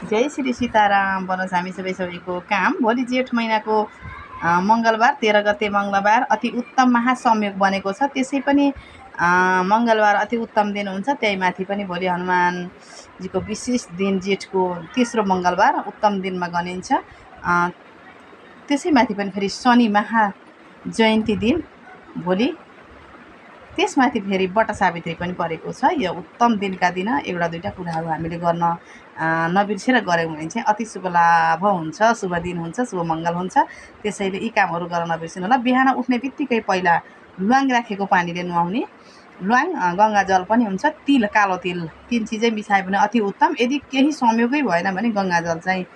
जय श्री सीताराम बनोस् हामी सबैको काम। भोलि जेठ महिनाको मङ्गलबार 13 गते मङ्गलबार अति उत्तम महासंयोग बनेको छ। त्यसै पनि मङ्गलबार अति उत्तम दिन हुन्छ। त्यही माथि पनि भोलि हनुमानजीको विशेष दिन, जेठको तेस्रो मङ्गलबार उत्तम दिनमा गनिन्छ। त्यसै माथि पनि फेरि शनि महाजयन्ती दिन भोलि, त्यसमाथि फेरि बट सावित्री पनि परेको छ। यो उत्तम दिनका दिन एउटा दुईवटा कुराहरू हामीले गर्न नबिर्सेर गऱ्यौँ भने चाहिँ अति शुभ लाभ हुन्छ, शुभ दिन हुन्छ, शुभ मङ्गल हुन्छ। त्यसैले यी कामहरू गर्न नबिर्सिनु होला। बिहान उठ्ने बित्तिकै पहिला ल्वाङ राखेको पानीले नुहाउने, ल्वाङ गङ्गाजल पनि हुन्छ, तिल, कालो तिल, तीन चिजै मिसायो भने अति उत्तम। यदि केही संयोगै भएन भने गङ्गाजल चाहिँ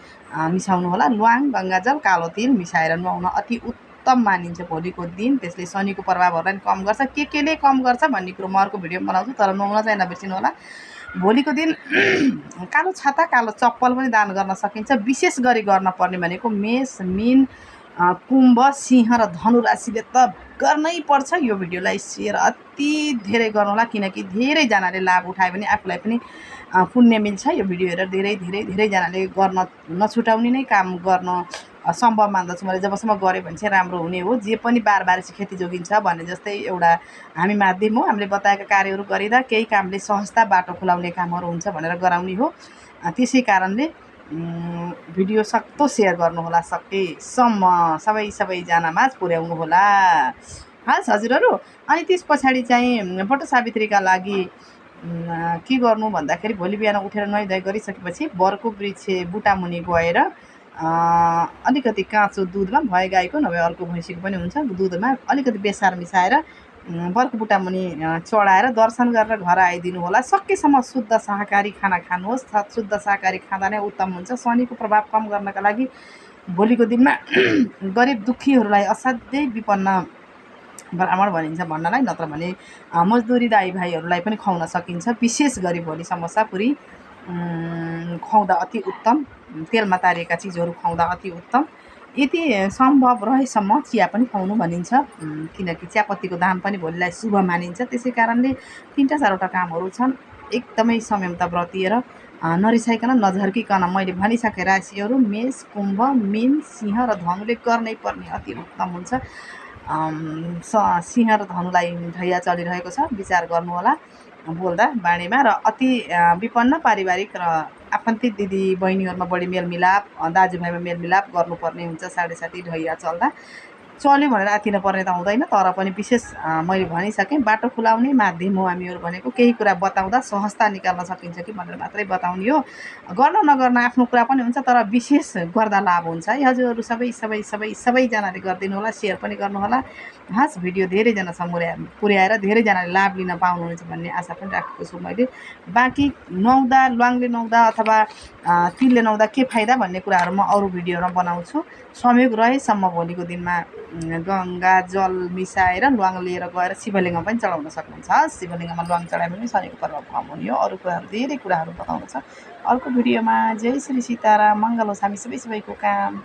मिसाउनु होला। ल्वाङ, गङ्गाजल, कालो तिल मिसाएर नुहाउन अति उत्तम मानिन्छ भोलिको दिन। त्यसले शनिको प्रभावहरूलाई कम गर्छ। केले कम गर्छ भन्ने कुरो म अर्को भिडियोमा बनाउँछु, तर नुहाउन चाहिँ नबिर्सिनु होला। भोलिको दिन कालो छाता, कालो चप्पल पनि दान गर्न सकिन्छ। विशेष गरी गर्न पर्ने भनेको मेष, मीन, कुम्भ, सिंह र धनु राशिले त गर्नै पर्छ। यो भिडियोलाई सेयर अति धेरै गर्नु होला, किनकि धेरैजनाले लाभ उठायो भने आफूलाई पनि पुण्य मिल्छ। यो भिडियो हेरेर धेरैजनाले गर्न नछुटाउने नै काम गर्न सम्भव मान्दछु मैले। जबसम्म गऱ्यो भने चाहिँ राम्रो हुने हो। जे पनि बारबारेसी खेती जोगिन्छ भन्ने जस्तै एउटा हामी माध्यम हो। हामीले बताएका कार्यहरू गरिँदा केही कामले सहजता बाटो खुलाउने कामहरू हुन्छ भनेर गराउने हो। त्यसै कारणले भिडियो सक्दो सेयर गर्नुहोला, सकेसम्म सबैजनामा पुर्याउनु होला। हस् हजुरहरू। अनि त्यस पछाडि चाहिँ बट सावित्रीका लागि के गर्नु भन्दाखेरि भोलि बिहान उठेर नुहाइधुवाइ गरिसकेपछि बरको वृक्ष बुटामुनि गएर अलिकति काँचो दुधमा, भए गाईको नभए अर्को भैँसीको पनि हुन्छ, दुधमा अलिकति बेसार मिसाएर बरको बुटामुनि चढाएर दर्शन गरेर घर आइदिनु होला। सकेसम्म शुद्ध शाकाहारी खाना खानुहोस्। शुद्ध शाकाहारी खाँदा नै उत्तम हुन्छ। शनिको प्रभाव कम गर्नका लागि भोलिको दिनमा गरिब दुःखीहरूलाई, असाध्यै विपन्न ब्राह्मण भनिन्छ भन्नलाई, नत्र भने मजदुरी दाइ भाइहरूलाई पनि खुवाउन सकिन्छ। विशेष गरी भोलि समोसापुरी खुवाउँदा अति उत्तम, तेलमा तारिएका चिजहरू खुवाउँदा अति उत्तम। यदि सम्भव रहेसम्म चिया पनि खुवाउनु भनिन्छ, किनकि चियापत्तीको दान पनि भोलिलाई शुभ मानिन्छ। त्यसै कारणले 3-4वटा कामहरू छन्। एकदमै संयमता व्रतिएर नरिसाइकन, नझर्किकन मैले भनिसकेँ राशिहरू मेष, कुम्भ, मीन, सिंह र धनुले गर्नै पर्ने अति उत्तम हुन्छ। सिंह र धनुलाई ढैया चलिरहेको छ, विचार गर्नु होला बोल्दा बाणीमा। र अति विपन्न पारिवारिक र आफन्तित दिदी बहिनीहरूमा बढी मेलमिलाप, दाजुभाइमा मेलमिलाप गर्नुपर्ने हुन्छ। 7:30 ढैया चल्दा चल्यो भनेर आत्तिन पर्ने त हुँदैन, तर पनि विशेष मैले भनिसकेँ बाटो खुलाउने माध्यम हो हामीहरू भनेको। केही कुरा बताउँदा सहजता निकाल्न सकिन्छ कि भनेर मात्रै बताउने हो। गर्न नगर्न आफ्नो कुरा पनि हुन्छ, तर विशेष गर्दा लाभ हुन्छ है। हजुरहरू सबैजनाले गरिदिनु होला, सेयर पनि गर्नुहोला। हस्, भिडियो धेरैजनासम्म पुर्याएर धेरैजनाले लाभ लिन पाउनुहुन्छ भन्ने आशा पनि राखेको छु मैले। बाँकी नुहाउँदा, ल्वाङले नुहाउँदा अथवा तिलले नुहाउँदा के फाइदा भन्ने कुराहरू म अरू भिडियोमा बनाउँछु। संयोग रहेसम्म भोलिको दिनमा गङ्गा जल मिसाएर ल्वाङ लिएर गएर शिवलिङ्गमा पनि चढाउन सक्नुहुन्छ। शिवलिङ्गमा ल्वाङ चढायो भने शनिको प्रभाव कम हुने हो। अरू कुराहरू धेरै कुराहरू बताउनु छ अर्को भिडियोमा। जय श्री सीताराम, मङ्गल होस् हामी सबैको काम।